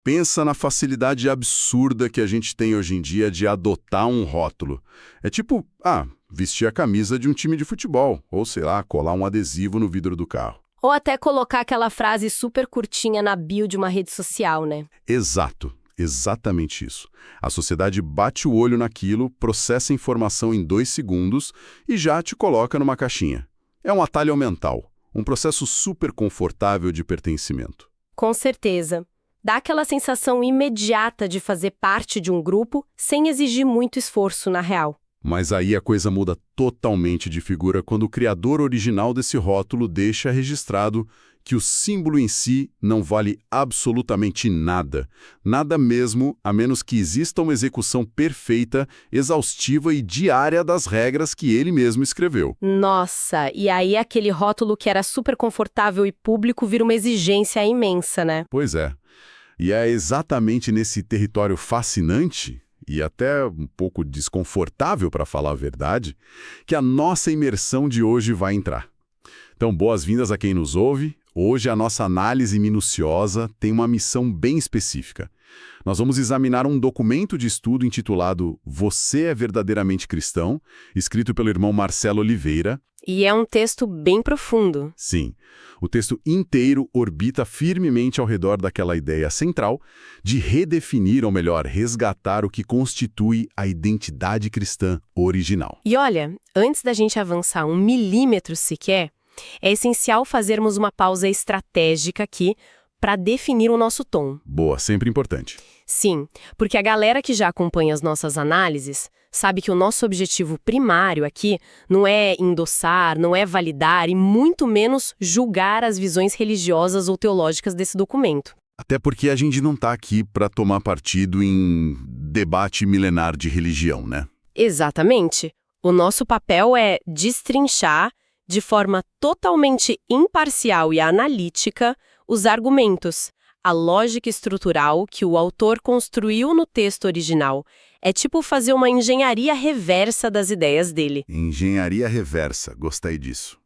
Pensa na facilidade absurda que a gente tem hoje em dia de adotar um rótulo. É tipo, vestir a camisa de um time de futebol, ou sei lá, colar um adesivo no vidro do carro. Ou até colocar aquela frase super curtinha na bio de uma rede social, né? Exato, exatamente isso. A sociedade bate o olho naquilo, processa a informação em 2 segundos e já te coloca numa caixinha. É um atalho mental, um processo super confortável de pertencimento. Com certeza. Dá aquela sensação imediata de fazer parte de um grupo sem exigir muito esforço na real. Mas aí a coisa muda totalmente de figura quando o criador original desse rótulo deixa registrado que o símbolo em si não vale absolutamente nada. Nada mesmo, a menos que exista uma execução perfeita, exaustiva e diária das regras que ele mesmo escreveu. Nossa, e aí aquele rótulo que era super confortável e público vira uma exigência imensa, né? Pois é. E é exatamente nesse território fascinante e até um pouco desconfortável, para falar a verdade, que a nossa imersão de hoje vai entrar. Então, boas-vindas a quem nos ouve. Hoje a nossa análise minuciosa tem uma missão bem específica. Nós vamos examinar um documento de estudo intitulado Você é Verdadeiramente Cristão, escrito pelo irmão Marcelo Oliveira. E é um texto bem profundo. Sim, o texto inteiro orbita firmemente ao redor daquela ideia central de redefinir, ou melhor, resgatar o que constitui a identidade cristã original. E olha, antes da gente avançar 1 milímetro sequer, é essencial fazermos uma pausa estratégica aqui para definir o nosso tom. Boa, sempre importante. Sim, porque a galera que já acompanha as nossas análises sabe que o nosso objetivo primário aqui não é endossar, não é validar e muito menos julgar as visões religiosas ou teológicas desse documento. Até porque a gente não está aqui para tomar partido em debate milenar de religião, né? Exatamente. O nosso papel é destrinchar, de forma totalmente imparcial e analítica, os argumentos, a lógica estrutural que o autor construiu no texto original. É tipo fazer uma engenharia reversa das ideias dele. Engenharia reversa, gostei disso.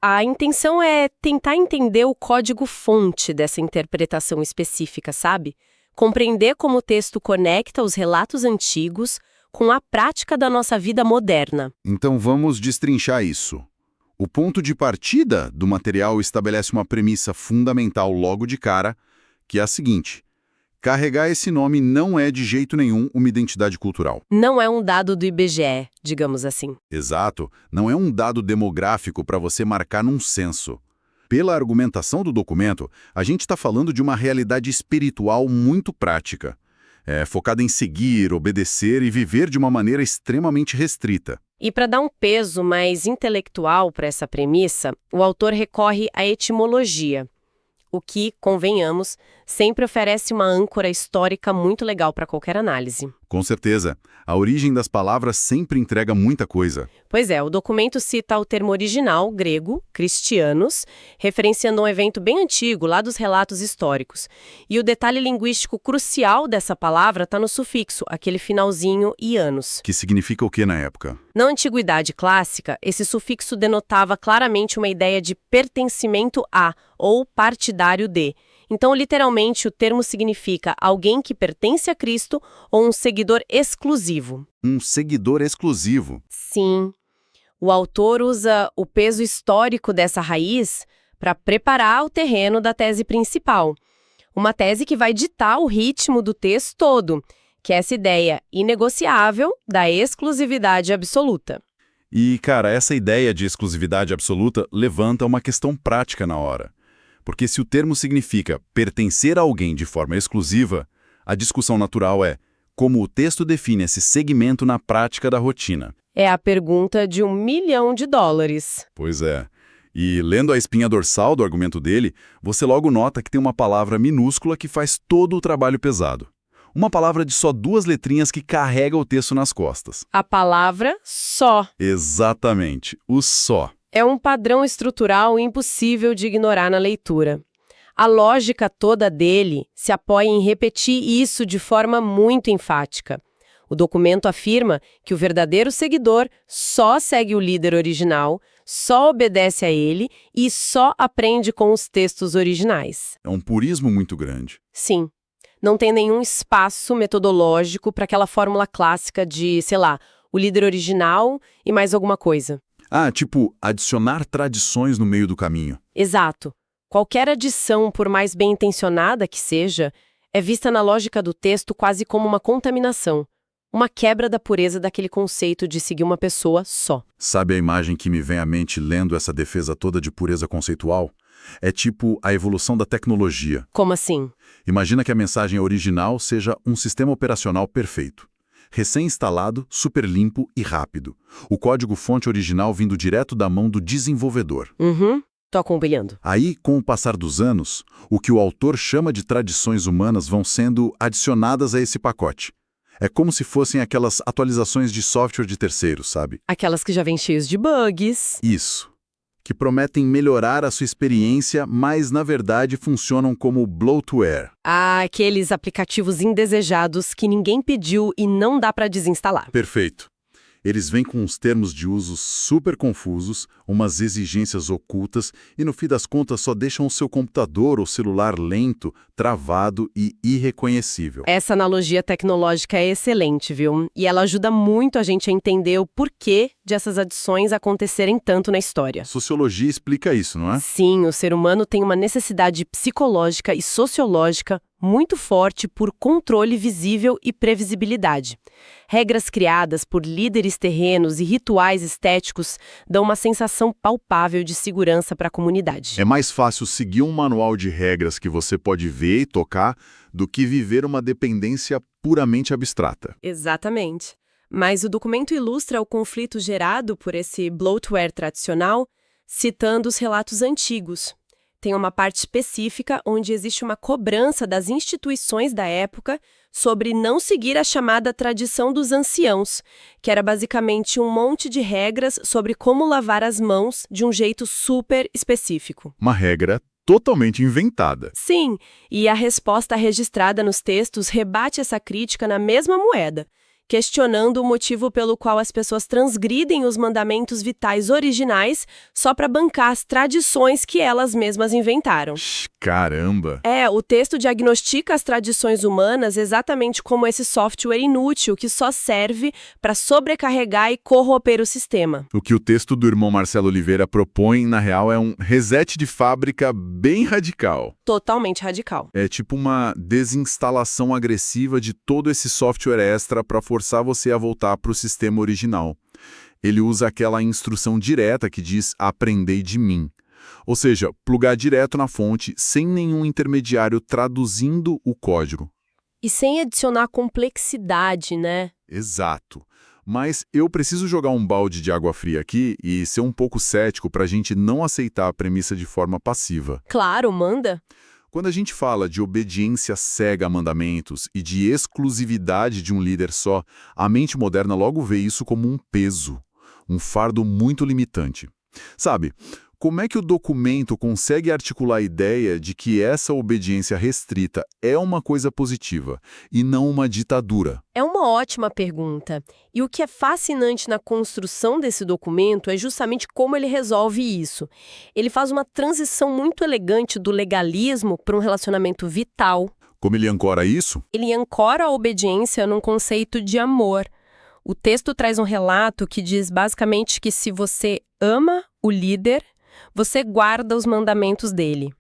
A intenção é tentar entender o código-fonte dessa interpretação específica, sabe? Compreender como o texto conecta os relatos antigos com a prática da nossa vida moderna. Então vamos destrinchar isso. O ponto de partida do material estabelece uma premissa fundamental logo de cara, que é a seguinte: carregar esse nome não é de jeito nenhum uma identidade cultural. Não é um dado do IBGE, digamos assim. Exato, não é um dado demográfico para você marcar num censo. Pela argumentação do documento, a gente está falando de uma realidade espiritual muito prática, focada em seguir, obedecer e viver de uma maneira extremamente restrita. E para dar um peso mais intelectual para essa premissa, o autor recorre à etimologia, o que, convenhamos, sempre oferece uma âncora histórica muito legal para qualquer análise. Com certeza, a origem das palavras sempre entrega muita coisa. Pois é, o documento cita o termo original, grego, cristianos, referenciando um evento bem antigo, lá dos relatos históricos. E o detalhe linguístico crucial dessa palavra está no sufixo, aquele finalzinho ianos. Que significa o que na época? Na antiguidade clássica, esse sufixo denotava claramente uma ideia de pertencimento a, ou partidário de. Então, literalmente, o termo significa alguém que pertence a Cristo ou um seguidor exclusivo. Um seguidor exclusivo. Sim. O autor usa o peso histórico dessa raiz para preparar o terreno da tese principal. Uma tese que vai ditar o ritmo do texto todo, que é essa ideia inegociável da exclusividade absoluta. E, cara, essa ideia de exclusividade absoluta levanta uma questão prática na hora. Porque se o termo significa pertencer a alguém de forma exclusiva, a discussão natural é como o texto define esse segmento na prática da rotina. É a pergunta de $1 milhão. Pois é. E lendo a espinha dorsal do argumento dele, você logo nota que tem uma palavra minúscula que faz todo o trabalho pesado. Uma palavra de só 2 letrinhas que carrega o texto nas costas. A palavra só. Exatamente, o só. É um padrão estrutural impossível de ignorar na leitura. A lógica toda dele se apoia em repetir isso de forma muito enfática. O documento afirma que o verdadeiro seguidor só segue o líder original, só obedece a ele e só aprende com os textos originais. É um purismo muito grande. Sim. Não tem nenhum espaço metodológico para aquela fórmula clássica de, sei lá, o líder original e mais alguma coisa. Ah, tipo, adicionar tradições no meio do caminho. Exato. Qualquer adição, por mais bem intencionada que seja, é vista na lógica do texto quase como uma contaminação, uma quebra da pureza daquele conceito de seguir uma pessoa só. Sabe a imagem que me vem à mente lendo essa defesa toda de pureza conceitual? É tipo a evolução da tecnologia. Como assim? Imagina que a mensagem original seja um sistema operacional perfeito. Recém-instalado, super limpo e rápido. O código-fonte original vindo direto da mão do desenvolvedor. Tô acompanhando. Aí, com o passar dos anos, o que o autor chama de tradições humanas vão sendo adicionadas a esse pacote. É como se fossem aquelas atualizações de software de terceiros, sabe? Aquelas que já vêm cheias de bugs. Isso. Que prometem melhorar a sua experiência, mas na verdade funcionam como bloatware. Ah, aqueles aplicativos indesejados que ninguém pediu e não dá para desinstalar. Perfeito. Eles vêm com uns termos de uso super confusos, umas exigências ocultas e, no fim das contas, só deixam o seu computador ou celular lento, travado e irreconhecível. Essa analogia tecnológica é excelente, viu? E ela ajuda muito a gente a entender o porquê de essas adições acontecerem tanto na história. Sociologia explica isso, não é? Sim, o ser humano tem uma necessidade psicológica e sociológica muito forte por controle visível e previsibilidade. Regras criadas por líderes terrenos e rituais estéticos dão uma sensação palpável de segurança para a comunidade. É mais fácil seguir um manual de regras que você pode ver e tocar do que viver uma dependência puramente abstrata. Exatamente. Mas o documento ilustra o conflito gerado por esse bloatware tradicional, citando os relatos antigos. Tem uma parte específica onde existe uma cobrança das instituições da época sobre não seguir a chamada tradição dos anciãos, que era basicamente um monte de regras sobre como lavar as mãos de um jeito super específico. Uma regra totalmente inventada. Sim, e a resposta registrada nos textos rebate essa crítica na mesma moeda, questionando o motivo pelo qual as pessoas transgridem os mandamentos vitais originais só para bancar as tradições que elas mesmas inventaram. Caramba! O texto diagnostica as tradições humanas exatamente como esse software inútil que só serve para sobrecarregar e corromper o sistema. O que o texto do irmão Marcelo Oliveira propõe, na real, é um reset de fábrica bem radical. Totalmente radical. É tipo uma desinstalação agressiva de todo esse software extra para forçar você a voltar para o sistema original. Ele usa aquela instrução direta que diz "aprendei de mim". Ou seja, plugar direto na fonte, sem nenhum intermediário traduzindo o código. E sem adicionar complexidade, né? Exato. Mas eu preciso jogar um balde de água fria aqui e ser um pouco cético para a gente não aceitar a premissa de forma passiva. Claro, manda. Quando a gente fala de obediência cega a mandamentos e de exclusividade de um líder só, a mente moderna logo vê isso como um peso, um fardo muito limitante. Sabe, como é que o documento consegue articular a ideia de que essa obediência restrita é uma coisa positiva e não uma ditadura? É uma ótima pergunta. E o que é fascinante na construção desse documento é justamente como ele resolve isso. Ele faz uma transição muito elegante do legalismo para um relacionamento vital. Como ele ancora isso? Ele ancora a obediência num conceito de amor. O texto traz um relato que diz basicamente que se você ama o líder, você guarda os mandamentos dele.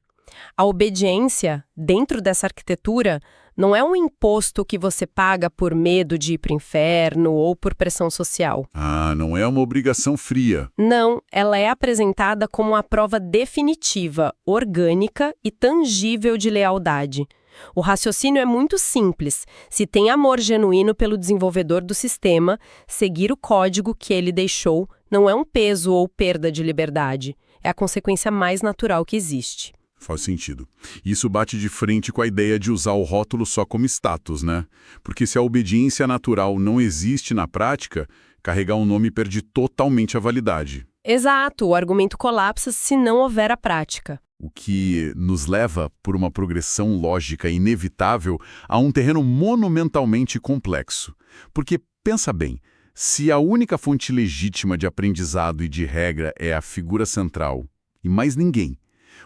A obediência, dentro dessa arquitetura, não é um imposto que você paga por medo de ir para o inferno ou por pressão social. Ah, não é uma obrigação fria. Não, ela é apresentada como uma prova definitiva, orgânica e tangível de lealdade. O raciocínio é muito simples. Se tem amor genuíno pelo desenvolvedor do sistema, seguir o código que ele deixou não é um peso ou perda de liberdade. É a consequência mais natural que existe. Faz sentido. Isso bate de frente com a ideia de usar o rótulo só como status, né? Porque se a obediência natural não existe na prática, carregar um nome perde totalmente a validade. Exato, o argumento colapsa se não houver a prática. O que nos leva, por uma progressão lógica inevitável, a um terreno monumentalmente complexo. Porque, pensa bem, se a única fonte legítima de aprendizado e de regra é a figura central, e mais ninguém,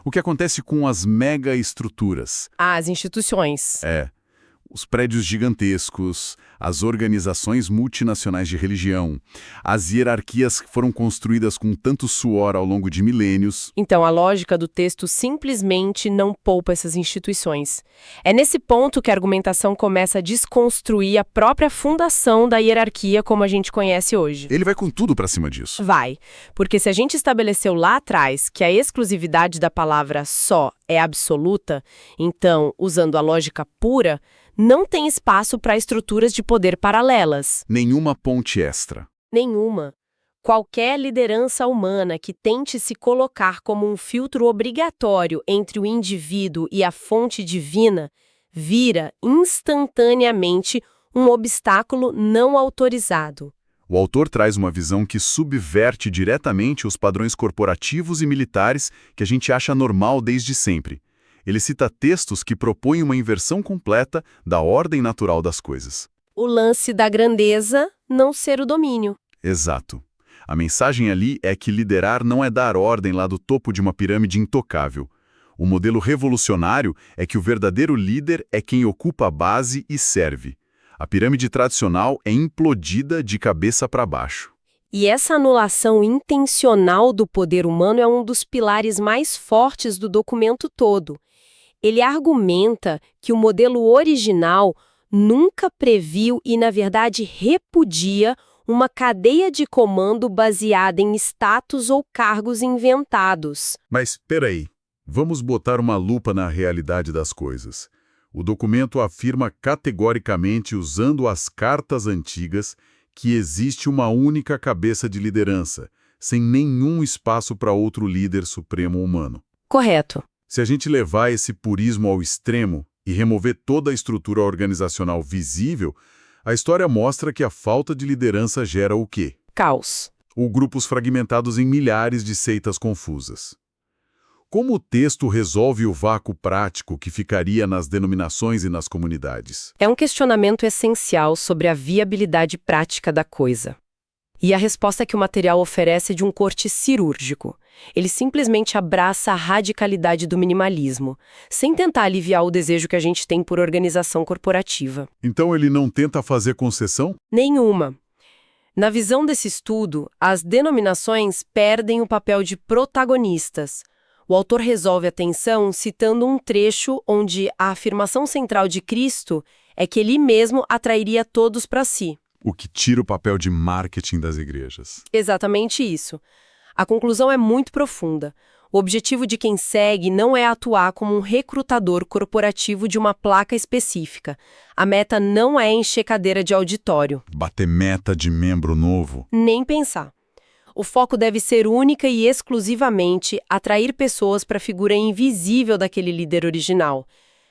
o que acontece com as mega-estruturas? As instituições. Os prédios gigantescos, as organizações multinacionais de religião, as hierarquias que foram construídas com tanto suor ao longo de milênios. Então, a lógica do texto simplesmente não poupa essas instituições. É nesse ponto que a argumentação começa a desconstruir a própria fundação da hierarquia como a gente conhece hoje. Ele vai com tudo para cima disso. Vai, porque se a gente estabeleceu lá atrás que a exclusividade da palavra só é absoluta, então, usando a lógica pura, não tem espaço para estruturas de poder paralelas. Nenhuma ponte extra. Nenhuma. Qualquer liderança humana que tente se colocar como um filtro obrigatório entre o indivíduo e a fonte divina vira instantaneamente um obstáculo não autorizado. O autor traz uma visão que subverte diretamente os padrões corporativos e militares que a gente acha normal desde sempre. Ele cita textos que propõem uma inversão completa da ordem natural das coisas. O lance da grandeza não ser o domínio. Exato. A mensagem ali é que liderar não é dar ordem lá do topo de uma pirâmide intocável. O modelo revolucionário é que o verdadeiro líder é quem ocupa a base e serve. A pirâmide tradicional é implodida de cabeça para baixo. E essa anulação intencional do poder humano é um dos pilares mais fortes do documento todo. Ele argumenta que o modelo original nunca previu e, na verdade, repudia uma cadeia de comando baseada em status ou cargos inventados. Mas espera aí, vamos botar uma lupa na realidade das coisas. O documento afirma categoricamente, usando as cartas antigas, que existe uma única cabeça de liderança, sem nenhum espaço para outro líder supremo humano. Correto. Se a gente levar esse purismo ao extremo e remover toda a estrutura organizacional visível, a história mostra que a falta de liderança gera o quê? Caos. Ou grupos fragmentados em milhares de seitas confusas. Como o texto resolve o vácuo prático que ficaria nas denominações e nas comunidades? É um questionamento essencial sobre a viabilidade prática da coisa. E a resposta que o material oferece é de um corte cirúrgico. Ele simplesmente abraça a radicalidade do minimalismo, sem tentar aliviar o desejo que a gente tem por organização corporativa. Então ele não tenta fazer concessão? Nenhuma. Na visão desse estudo, as denominações perdem o papel de protagonistas. O autor resolve a tensão citando um trecho onde a afirmação central de Cristo é que ele mesmo atrairia todos para si. O que tira o papel de marketing das igrejas. Exatamente isso. A conclusão é muito profunda. O objetivo de quem segue não é atuar como um recrutador corporativo de uma placa específica. A meta não é encher cadeira de auditório. Bater meta de membro novo. Nem pensar. O foco deve ser única e exclusivamente atrair pessoas para a figura invisível daquele líder original.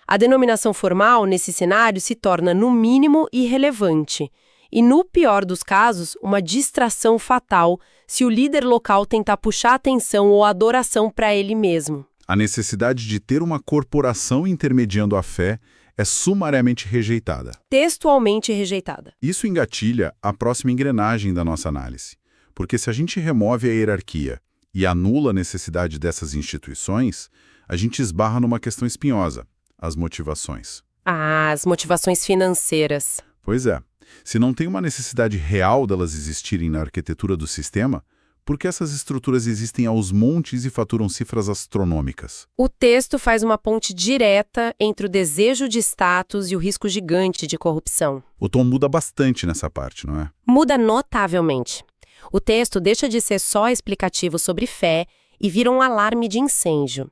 A denominação formal, nesse cenário, se torna, no mínimo, irrelevante. E, no pior dos casos, uma distração fatal se o líder local tentar puxar atenção ou adoração para ele mesmo. A necessidade de ter uma corporação intermediando a fé é sumariamente rejeitada. Textualmente rejeitada. Isso engatilha a próxima engrenagem da nossa análise. Porque se a gente remove a hierarquia e anula a necessidade dessas instituições, a gente esbarra numa questão espinhosa: as motivações. Ah, as motivações financeiras. Pois é. Se não tem uma necessidade real delas existirem na arquitetura do sistema, por que essas estruturas existem aos montes e faturam cifras astronômicas? O texto faz uma ponte direta entre o desejo de status e o risco gigante de corrupção. O tom muda bastante nessa parte, não é? Muda notavelmente. O texto deixa de ser só explicativo sobre fé e vira um alarme de incêndio.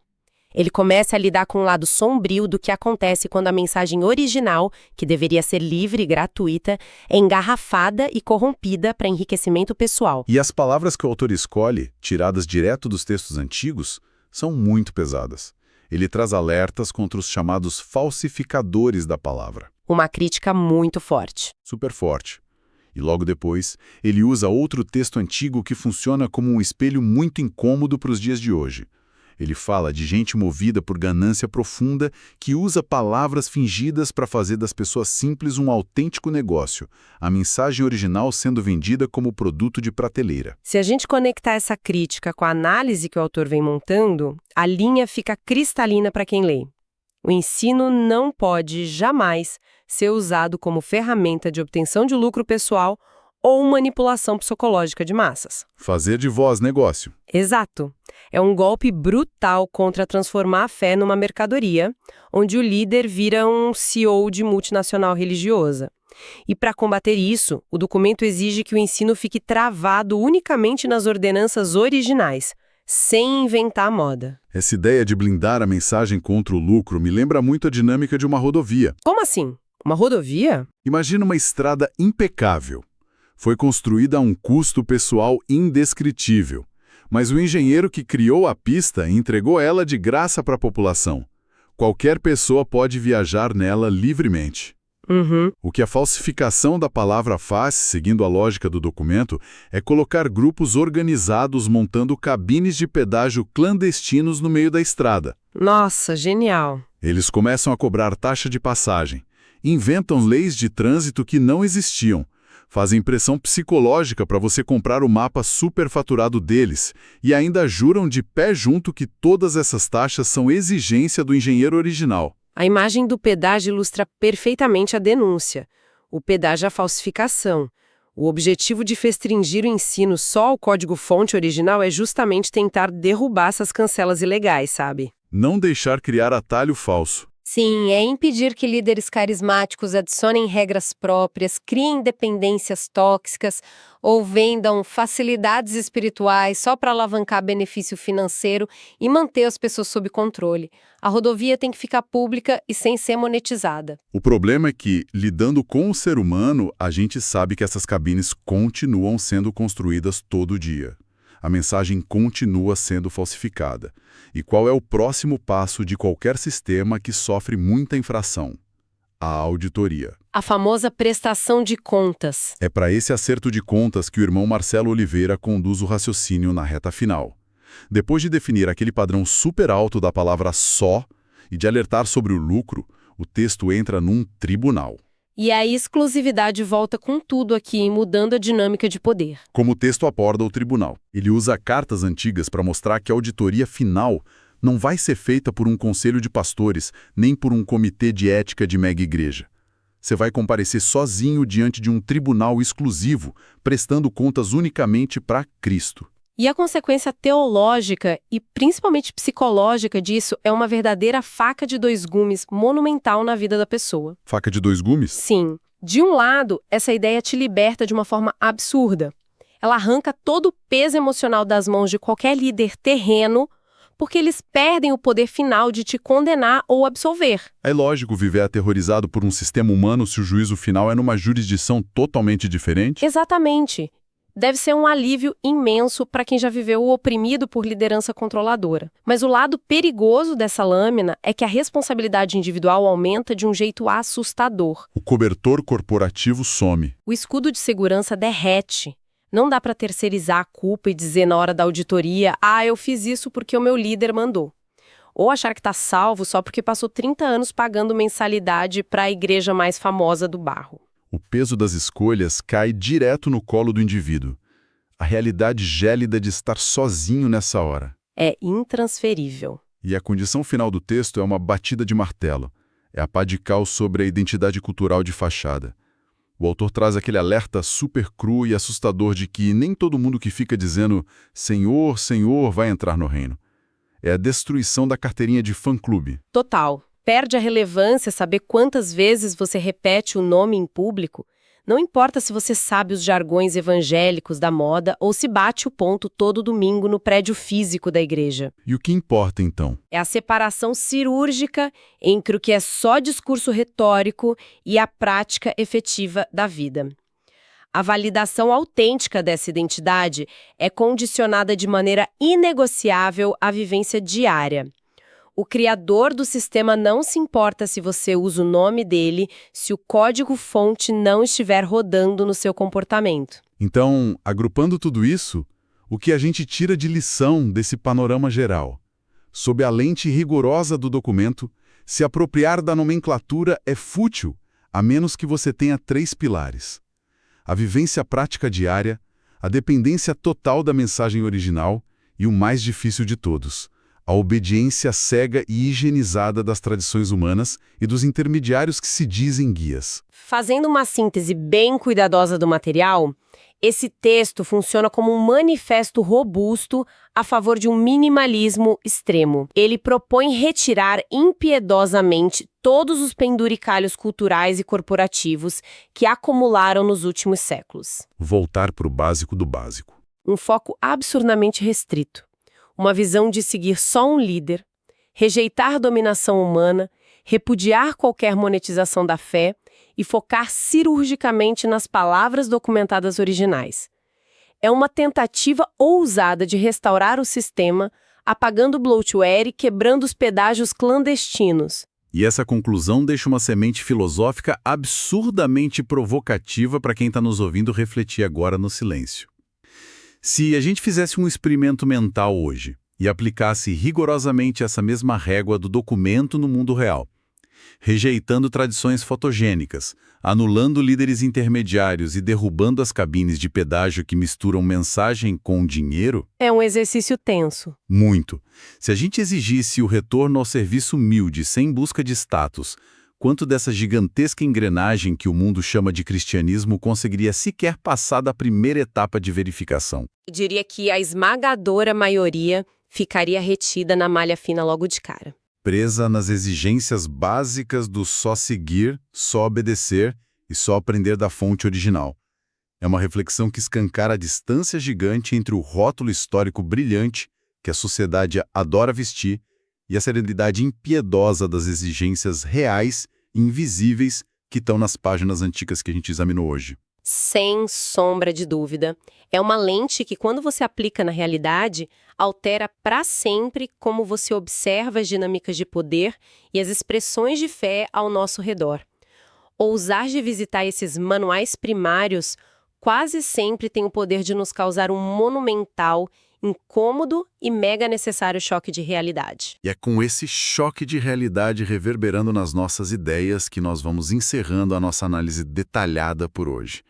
Ele começa a lidar com o lado sombrio do que acontece quando a mensagem original, que deveria ser livre e gratuita, é engarrafada e corrompida para enriquecimento pessoal. E as palavras que o autor escolhe, tiradas direto dos textos antigos, são muito pesadas. Ele traz alertas contra os chamados falsificadores da palavra. Uma crítica muito forte. Super forte. E logo depois, ele usa outro texto antigo que funciona como um espelho muito incômodo para os dias de hoje. Ele fala de gente movida por ganância profunda que usa palavras fingidas para fazer das pessoas simples um autêntico negócio, a mensagem original sendo vendida como produto de prateleira. Se a gente conectar essa crítica com a análise que o autor vem montando, a linha fica cristalina para quem lê. O ensino não pode, jamais, ser usado como ferramenta de obtenção de lucro pessoal ou manipulação psicológica de massas. Fazer de voz negócio. Exato. É um golpe brutal contra transformar a fé numa mercadoria, onde o líder vira um CEO de multinacional religiosa. E para combater isso, o documento exige que o ensino fique travado unicamente nas ordenanças originais, sem inventar moda. Essa ideia de blindar a mensagem contra o lucro me lembra muito a dinâmica de uma rodovia. Como assim? Uma rodovia? Imagina uma estrada impecável. Foi construída a um custo pessoal indescritível, mas o engenheiro que criou a pista entregou ela de graça para a população. Qualquer pessoa pode viajar nela livremente. O que a falsificação da palavra faz, seguindo a lógica do documento, é colocar grupos organizados montando cabines de pedágio clandestinos no meio da estrada. Nossa, genial! Eles começam a cobrar taxa de passagem, inventam leis de trânsito que não existiam, fazem pressão psicológica para você comprar o mapa superfaturado deles e ainda juram de pé junto que todas essas taxas são exigência do engenheiro original. A imagem do pedágio ilustra perfeitamente a denúncia. O pedágio é a falsificação. O objetivo de restringir o ensino só ao código-fonte original é justamente tentar derrubar essas cancelas ilegais, sabe? Não deixar criar atalho falso. Sim, é impedir que líderes carismáticos adicionem regras próprias, criem dependências tóxicas ou vendam facilidades espirituais só para alavancar benefício financeiro e manter as pessoas sob controle. A rodovia tem que ficar pública e sem ser monetizada. O problema é que, lidando com o ser humano, a gente sabe que essas cabines continuam sendo construídas todo dia. A mensagem continua sendo falsificada. E qual é o próximo passo de qualquer sistema que sofre muita infração? A auditoria. A famosa prestação de contas. É para esse acerto de contas que o irmão Marcelo Oliveira conduz o raciocínio na reta final. Depois de definir aquele padrão super alto da palavra só e de alertar sobre o lucro, o texto entra num tribunal. E a exclusividade volta com tudo aqui, mudando a dinâmica de poder. Como o texto aborda o tribunal. Ele usa cartas antigas para mostrar que a auditoria final não vai ser feita por um conselho de pastores, nem por um comitê de ética de mega igreja. Você vai comparecer sozinho diante de um tribunal exclusivo, prestando contas unicamente para Cristo. E a consequência teológica e principalmente psicológica disso é uma verdadeira faca de dois gumes monumental na vida da pessoa. Faca de dois gumes? Sim. De um lado, essa ideia te liberta de uma forma absurda. Ela arranca todo o peso emocional das mãos de qualquer líder terreno, porque eles perdem o poder final de te condenar ou absolver. É lógico viver aterrorizado por um sistema humano se o juízo final é numa jurisdição totalmente diferente? Exatamente. Deve ser um alívio imenso para quem já viveu oprimido por liderança controladora. Mas o lado perigoso dessa lâmina é que a responsabilidade individual aumenta de um jeito assustador. O cobertor corporativo some. O escudo de segurança derrete. Não dá para terceirizar a culpa e dizer na hora da auditoria, eu fiz isso porque o meu líder mandou. Ou achar que está salvo só porque passou 30 anos pagando mensalidade para a igreja mais famosa do bairro. O peso das escolhas cai direto no colo do indivíduo. A realidade gélida de estar sozinho nessa hora. É intransferível. E a condição final do texto é uma batida de martelo. É a pá de cal sobre a identidade cultural de fachada. O autor traz aquele alerta super cru e assustador de que nem todo mundo que fica dizendo Senhor, Senhor vai entrar no reino. É a destruição da carteirinha de fã-clube. Total. Perde a relevância saber quantas vezes você repete o nome em público. Não importa se você sabe os jargões evangélicos da moda ou se bate o ponto todo domingo no prédio físico da igreja. E o que importa, então? É a separação cirúrgica entre o que é só discurso retórico e a prática efetiva da vida. A validação autêntica dessa identidade é condicionada de maneira inegociável à vivência diária. O criador do sistema não se importa se você usa o nome dele, se o código-fonte não estiver rodando no seu comportamento. Então, agrupando tudo isso, o que a gente tira de lição desse panorama geral? Sob a lente rigorosa do documento, se apropriar da nomenclatura é fútil, a menos que você tenha 3 pilares. A vivência prática diária, a dependência total da mensagem original e o mais difícil de todos, a obediência cega e higienizada das tradições humanas e dos intermediários que se dizem guias. Fazendo uma síntese bem cuidadosa do material, esse texto funciona como um manifesto robusto a favor de um minimalismo extremo. Ele propõe retirar impiedosamente todos os penduricalhos culturais e corporativos que acumularam nos últimos séculos. Voltar para o básico do básico. Um foco absurdamente restrito. Uma visão de seguir só um líder, rejeitar dominação humana, repudiar qualquer monetização da fé e focar cirurgicamente nas palavras documentadas originais. É uma tentativa ousada de restaurar o sistema, apagando o bloatware e quebrando os pedágios clandestinos. E essa conclusão deixa uma semente filosófica absurdamente provocativa para quem está nos ouvindo refletir agora no silêncio. Se a gente fizesse um experimento mental hoje e aplicasse rigorosamente essa mesma régua do documento no mundo real, rejeitando tradições fotogênicas, anulando líderes intermediários e derrubando as cabines de pedágio que misturam mensagem com dinheiro? É um exercício tenso. Muito. Se a gente exigisse o retorno ao serviço humilde, sem busca de status, quanto dessa gigantesca engrenagem que o mundo chama de cristianismo conseguiria sequer passar da primeira etapa de verificação? Eu diria que a esmagadora maioria ficaria retida na malha fina logo de cara. Presa nas exigências básicas do só seguir, só obedecer e só aprender da fonte original. É uma reflexão que escancara a distância gigante entre o rótulo histórico brilhante que a sociedade adora vestir e a serenidade impiedosa das exigências reais e invisíveis que estão nas páginas antigas que a gente examinou hoje. Sem sombra de dúvida. É uma lente que, quando você aplica na realidade, altera para sempre como você observa as dinâmicas de poder e as expressões de fé ao nosso redor. Ousar de visitar esses manuais primários quase sempre tem o poder de nos causar um monumental, incômodo e mega necessário choque de realidade. E é com esse choque de realidade reverberando nas nossas ideias que nós vamos encerrando a nossa análise detalhada por hoje.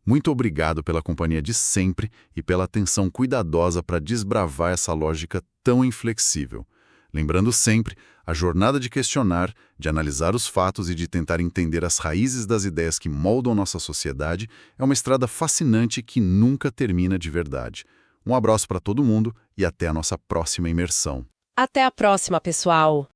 Muito obrigado pela companhia de sempre e pela atenção cuidadosa para desbravar essa lógica tão inflexível. Lembrando sempre, a jornada de questionar, de analisar os fatos e de tentar entender as raízes das ideias que moldam nossa sociedade é uma estrada fascinante que nunca termina de verdade. Um abraço para todo mundo e até a nossa próxima imersão. Até a próxima, pessoal!